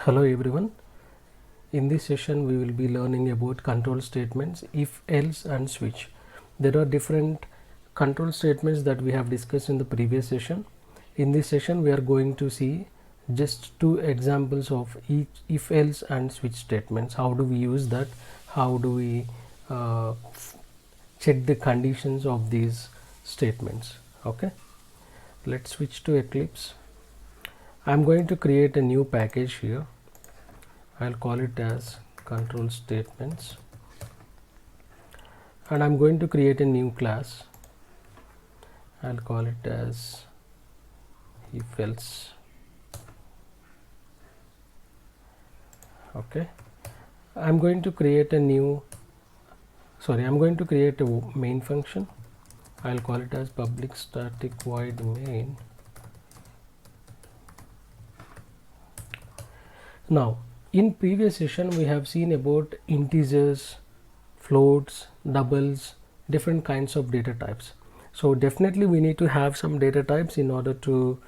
Hello everyone. In this session we will be learning about control statements, if, else and switch. There are different control statements that we have discussed in the previous session. In this session we are going to see just two examples of each if, else and switch statements. How do we use that? How do we check the conditions of these statements? Okay, let's switch to Eclipse. I'm going to create a new package here. I'll call it as control statements, and I'm going to create a new class. I'll call it as if else. Okay, I'm going to create a main function. I'll call it as public static void main. Now in previous session we have seen about integers, floats, doubles, different kinds of data types. So definitely we need to have some data types in order to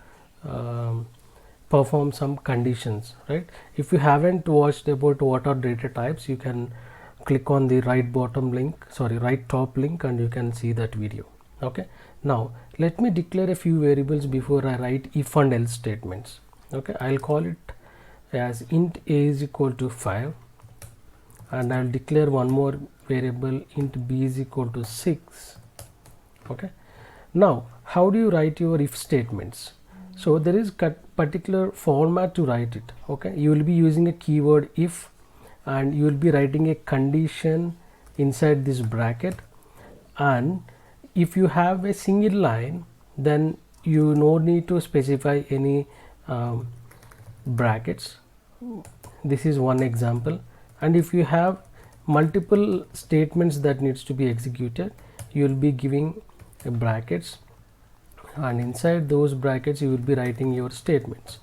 perform some conditions, right? If you haven't watched about what are data types, you can click on the right top link and you can see that video. Okay, now let me declare a few variables before I write if and else statements. Okay, I'll call it as int a is equal to 5, and I'll declare one more variable int b is equal to 6. Okay, now how do you write your if statements? So there is particular format to write it. Okay, you will be using a keyword if, and you will be writing a condition inside this bracket, and if you have a single line then you no need to specify any brackets. This is one example. And if you have multiple statements that needs to be executed, you will be giving brackets, and inside those brackets you will be writing your statements,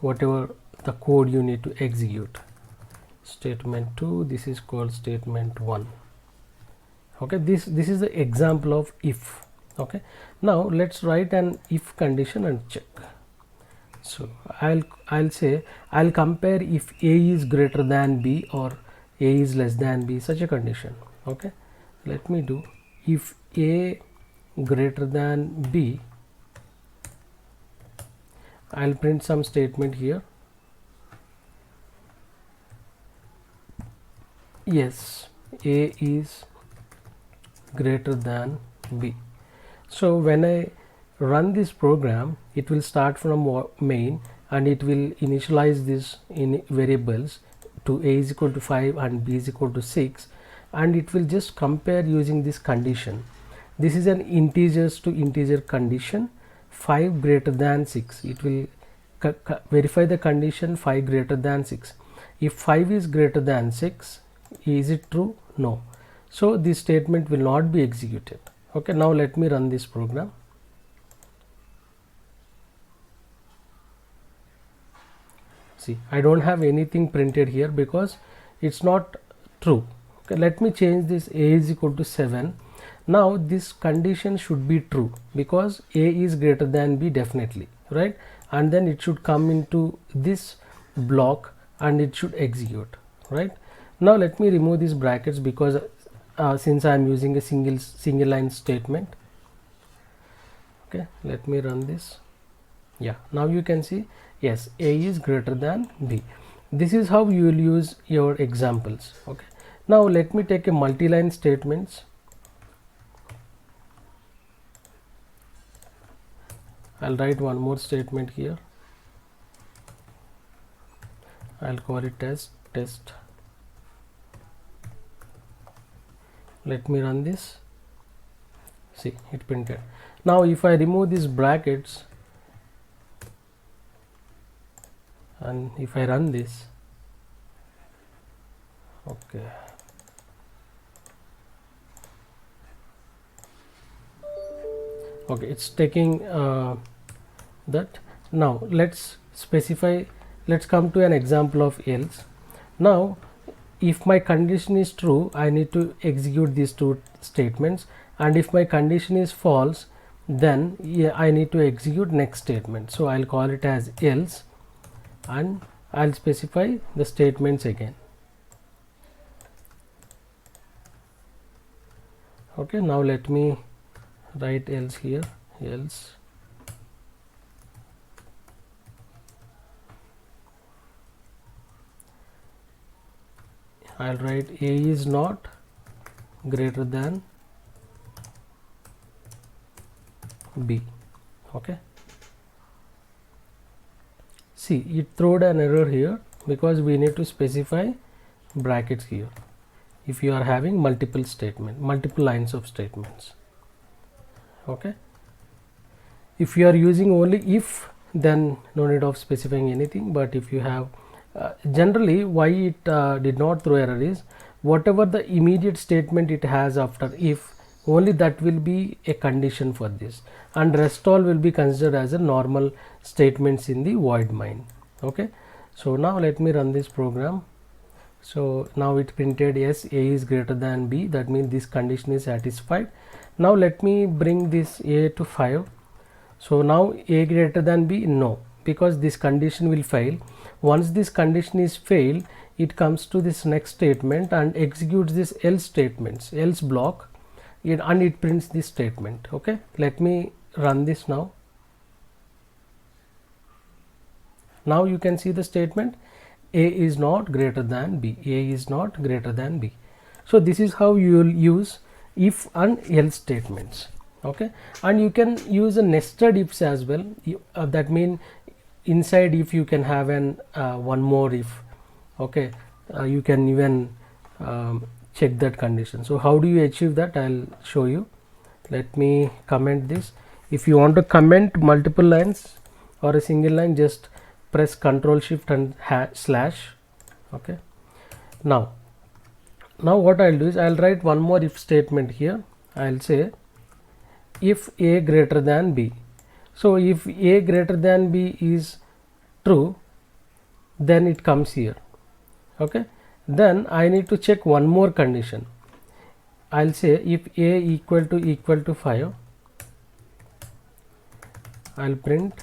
whatever the code you need to execute. Statement 2, this is called statement 1. Okay, this is the example of if. Okay, now let's write an if condition and check. So I'll say I'll compare if a is greater than b or a is less than b, such a condition. Okay, let me do if a greater than b. I'll print some statement here. Yes, a is greater than b. So when I run this program, it will start from main and it will initialize this in variables to a is equal to 5 and b is equal to 6, and it will just compare using this condition. This is an integers to integer condition, 5 greater than 6. It will verify the condition 5 greater than 6. If 5 is greater than 6, is it true? No. So this statement will not be executed. Okay, now let me run this program. See, I don't have anything printed here because it's not true. Okay, let me change this a is equal to 7. Now this condition should be true because a is greater than b definitely, right? And then it should come into this block and it should execute, right? Now let me remove these brackets because since I am using a single line statement. Okay, let me run this. Yeah, now you can see, yes, a is greater than b. This is how you will use your examples. Okay, now let me take a multi-line statements. I'll write one more statement here. I'll call it as test. Let me run this. See, it printed. Now if I remove these brackets and if I run this, okay, it's taking that. Now let's come to an example of else. Now if my condition is true, I need to execute these two statements, and if my condition is false, then I need to execute next statement. So I'll call it as else, and I'll specify the statements again. Okay, now let me write else here, else I'll write A is not greater than B. Okay, see, it throwed an error here because we need to specify brackets here if you are having multiple lines of statements. Okay, if you are using only if, then no need of specifying anything, but if you have generally why it did not throw error is whatever the immediate statement it has after if, only that will be a condition for this, and rest all will be considered as a normal statements in the void main. Okay, so now let me run this program. So now it printed yes, A is greater than B, that means this condition is satisfied. Now let me bring this A to 5. So now A greater than B, no, because this condition will fail. Once this condition is failed, it comes to this next statement and executes this else statements, else block, and it prints this statement. Okay, let me run this now. Now you can see the statement A is not greater than B, A is not greater than B. So this is how you will use if and else statements. Okay, and you can use a nested ifs as well. That means inside if you can have an one more if. Okay, you can even check that condition. So how do you achieve that? I'll show you. Let me comment this. If you want to comment multiple lines or a single line, just press Ctrl Shift and slash. Okay, now what I'll do is I'll write one more if statement here. I'll say if A greater than B. So if A greater than B is true, then it comes here. Okay, then I need to check one more condition. I'll say if A equal to 5, I'll print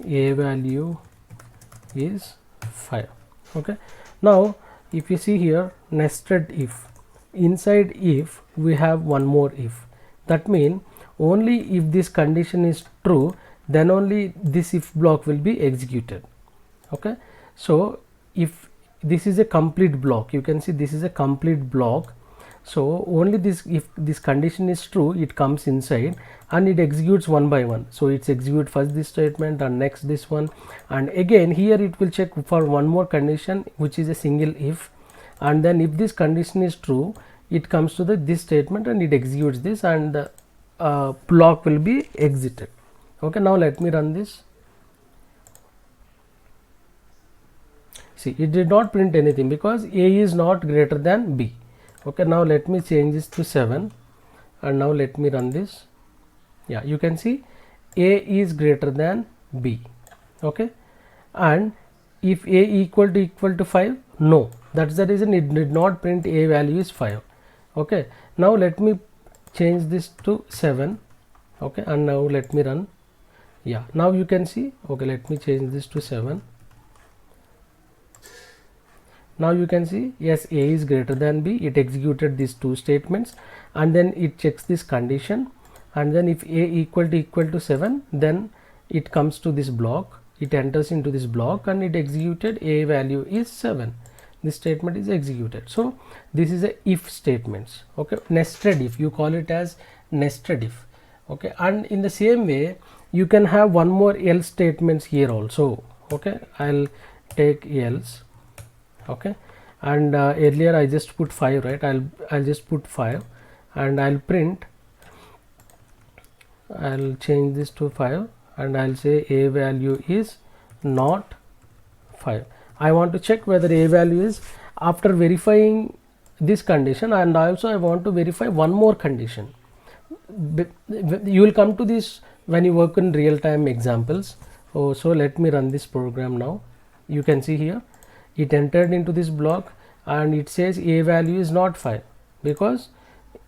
A value is 5. Okay, now if you see here nested if, inside if we have one more if, that means only if this condition is true, then only this if block will be executed. Okay, so if this is a complete block, you can see this is a complete block. So only this, if this condition is true, it comes inside and it executes one by one. So it's execute first this statement and next this one, and again here it will check for one more condition which is a single if, and then if this condition is true, it comes to this statement and it executes this, and the block will be exited. Okay, now let me run this. See, it did not print anything because A is not greater than B. Okay, now let me change this to 7, and now let me run this. Yeah, you can see A is greater than B. Okay, and if A equal to 5, no, that's the reason it did not print A value is 5. Okay, now let me change this to 7. Okay, and now let me run. Yeah, now you can see. Okay, let me change this to 7. Now you can see yes, A is greater than B. It executed these two statements and then it checks this condition, and then if A equal to 7, then it comes to this block, it enters into this block and it executed A value is 7. This statement is executed. So this is a if statements. Okay, nested if, you call it as nested if. Okay, and in the same way you can have one more else statements here also. Okay, I'll take else. Okay, and earlier I just put 5, right? I'll just put 5 and I'll print, I'll change this to 5 and I'll say A value is not 5. I want to check whether A value is, after verifying this condition, and also I want to verify one more condition. You will come to this when you work in real-time examples. Oh, so let me run this program now. You can see here it entered into this block and it says A value is not 5 because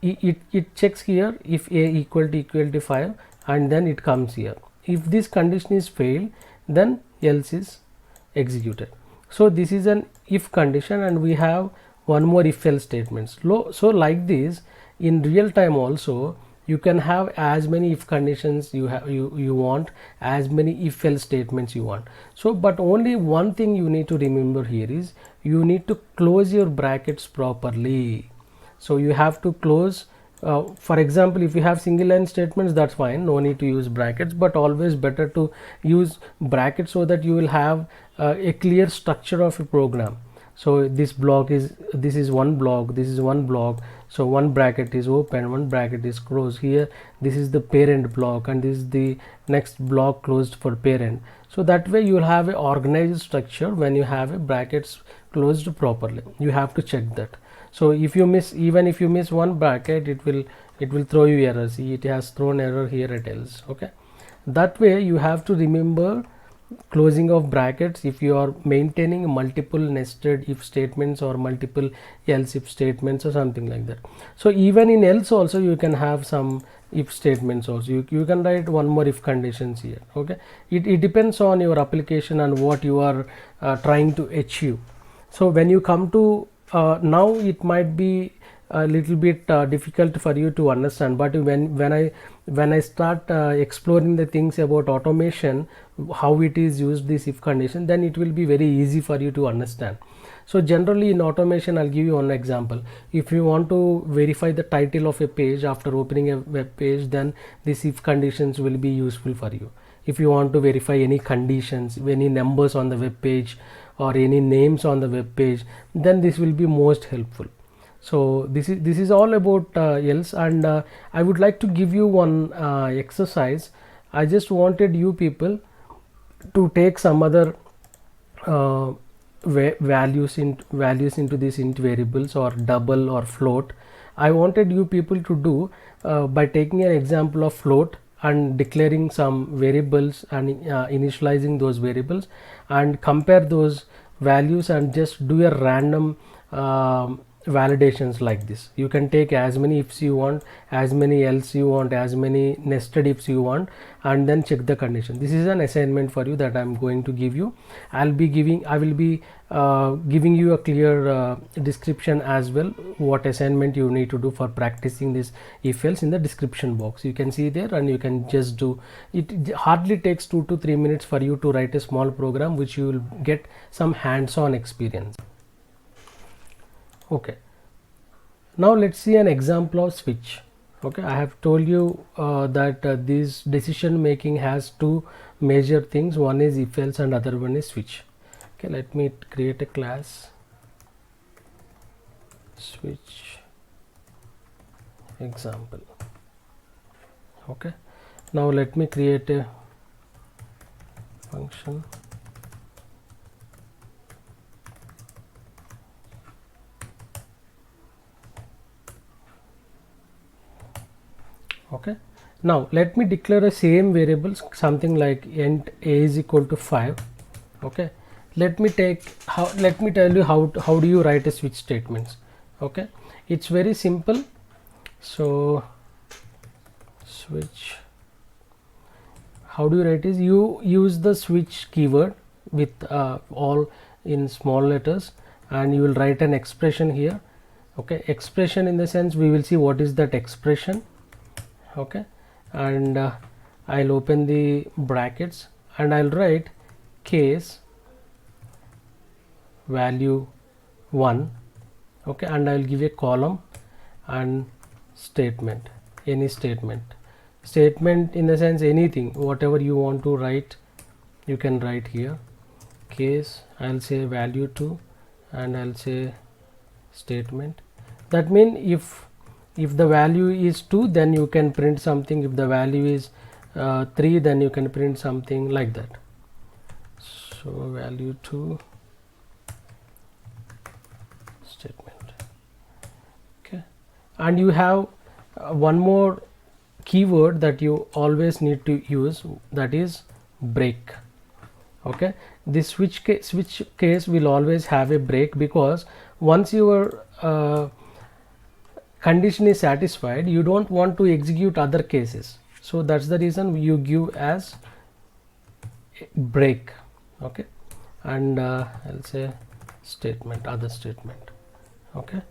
it checks here if a equal to 5, and then it comes here. If this condition is failed, then else is executed. So this is an if condition, and we have one more if else statements. So like this, in real time also you can have as many if conditions you want, as many if else statements you want. So but only one thing you need to remember here is you need to close your brackets properly. So you have to close, for example, if you have single line statements, that's fine, no need to use brackets, but always better to use brackets so that you will have a clear structure of a program. So this is one block, this is one block, so one bracket is open, one bracket is closed. Here this is the parent block, and this is the next block closed for parent. So that way you will have an organized structure when you have a brackets closed properly. You have to check that. So if you miss, even if you miss one bracket, it will throw you error. See, it has thrown error here at else. Okay, that way you have to remember closing of brackets if you are maintaining multiple nested if statements or multiple else if statements or something like that. So even in else also you can have some if statements also. You can write one more if conditions here. Okay, it depends on your application and what you are trying to achieve. So when you come to now, it might be a little bit difficult for you to understand, but when I start exploring the things about automation, how it is used, this if condition, then it will be very easy for you to understand. So generally in automation, I'll give you one example. If you want to verify the title of a page after opening a web page, then this if conditions will be useful for you. If you want to verify any conditions, any numbers on the web page or any names on the web page, then this will be most helpful. So this is all about else, and I would like to give you one exercise. I just wanted you people to take some other values into these int variables or double or float. I wanted you people to do by taking an example of float and declaring some variables and initializing those variables, and compare those values and just do a random validations like this. You can take as many ifs you want, as many else you want, as many nested ifs you want, and then check the condition. This is an assignment for you that I'm going to give you. I will be giving you a clear description as well, what assignment you need to do for practicing this if else in the description box. You can see there, and you can just do it. Hardly takes 2 to 3 minutes for you to write a small program which you will get some hands-on experience. Okay, now let's see an example of switch. Okay, I have told you that this decision making has two major things. One is if else and other one is switch. Okay, let me create a class switch example. Okay, now let me create a function. Okay, now let me declare a same variables, something like int a is equal to 5. Okay, let me tell you how do you write a switch statements. Okay, it's very simple. So switch, how do you write is you use the switch keyword with all in small letters, and you will write an expression here. Okay, expression in the sense we will see what is that expression. Okay, and I'll open the brackets and I'll write case value 1. Okay, and I'll give a column and statement, any statement in the sense anything, whatever you want to write, you can write here. Case, I'll say value 2, and I'll say statement. That means if the value is 2, then you can print something. If the value is 3, then you can print something like that. So value 2 statement. Okay, and you have one more keyword that you always need to use, that is break. Okay, this switch case will always have a break, because once your condition is satisfied, you don't want to execute other cases. So that's the reason you give as break. Okay, and I'll say statement, other statement. Okay,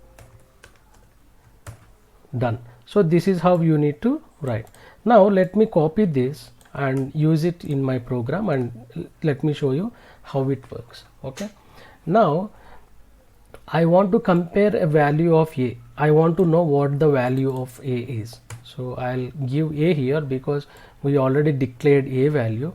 done. So this is how you need to write. Now let me copy this and use it in my program, and let me show you how it works. Okay, now I want to compare a value of a. I want to know what the value of a is. So I'll give a here because we already declared a value,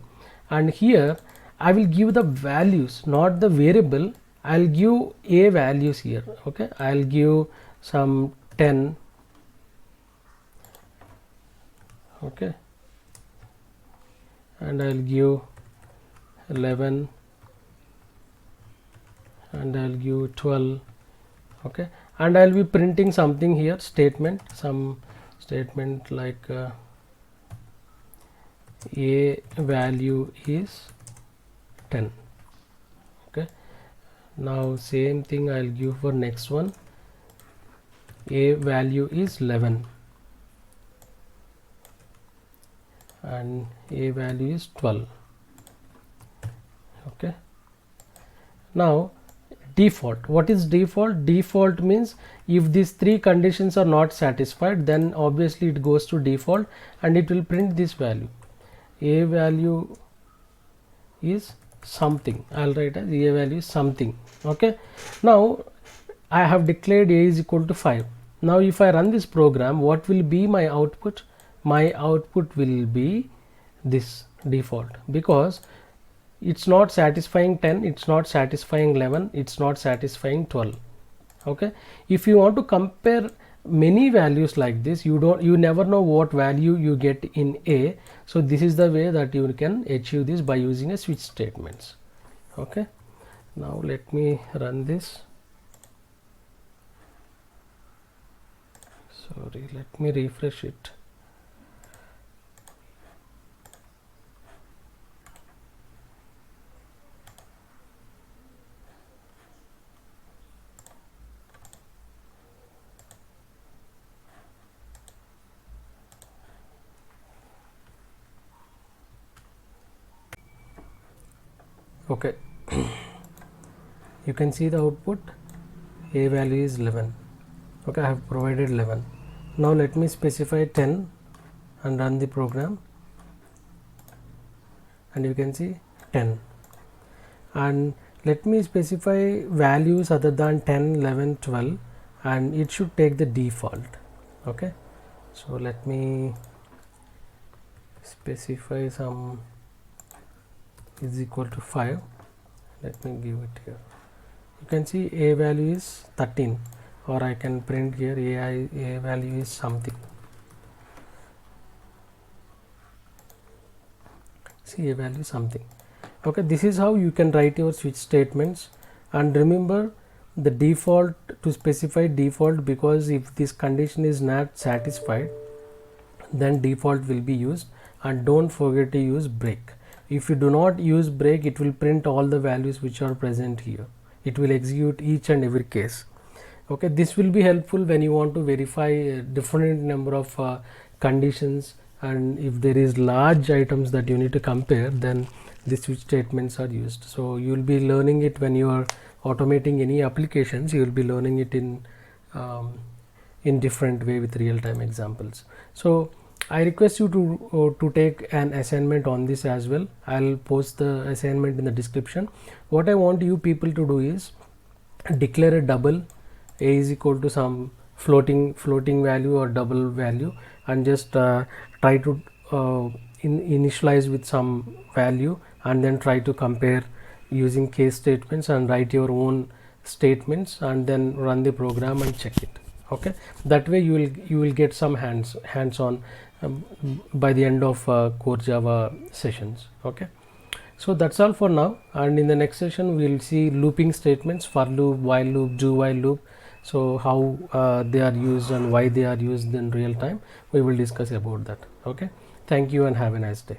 and here I will give the values, not the variable. I'll give a values here. Okay, I'll give some 10. Okay, and I'll give 11, and I'll give 12. Okay, and I'll be printing something here, statement, some statement like a value is 10. Okay, now same thing I'll give for next one, a value is 11, and a value is 12. Okay, now default. What is default? Default means if these three conditions are not satisfied, then obviously it goes to default and it will print this value. A value is something. I'll write as a value is something. Okay, now I have declared a is equal to 5. Now if I run this program, what will be my output? My output will be this default, because it's not satisfying 10, it's not satisfying 11, it's not satisfying 12. Okay, if you want to compare many values like this, you never know what value you get in a. So this is the way that you can achieve this, by using a switch statements. Okay, now let me run this. Sorry, let me refresh it. Okay, you can see the output, a value is 11. Okay, I have provided 11. Now let me specify 10 and run the program, and you can see 10. And let me specify values other than 10, 11, 12, and it should take the default. Okay, so let me specify some is equal to 5. Let me give it here. You can see a value is 13, or I can print here a value is something. See, a value something. Okay, this is how you can write your switch statements. And remember the default, to specify default, because if this condition is not satisfied, then default will be used. And don't forget to use break. If you do not use break, it will print all the values which are present here. It will execute each and every case. Okay, this will be helpful when you want to verify a different number of conditions, and if there is large items that you need to compare, then the switch statements are used. So you will be learning it when you are automating any applications. You will be learning it in different way with real-time examples. So I request you to take an assignment on this as well. I'll post the assignment in the description. What I want you people to do is declare a double. A is equal to some floating value or double value, and just try to initialize with some value, and then try to compare using case statements, and write your own statements, and then run the program and check it. Okay, that way you will get some hands-on by the end of core Java sessions. Okay, so that's all for now, and in the next session we will see looping statements, for loop, while loop, do while loop. So how they are used and why they are used in real time, we will discuss about that. Okay, thank you and have a nice day.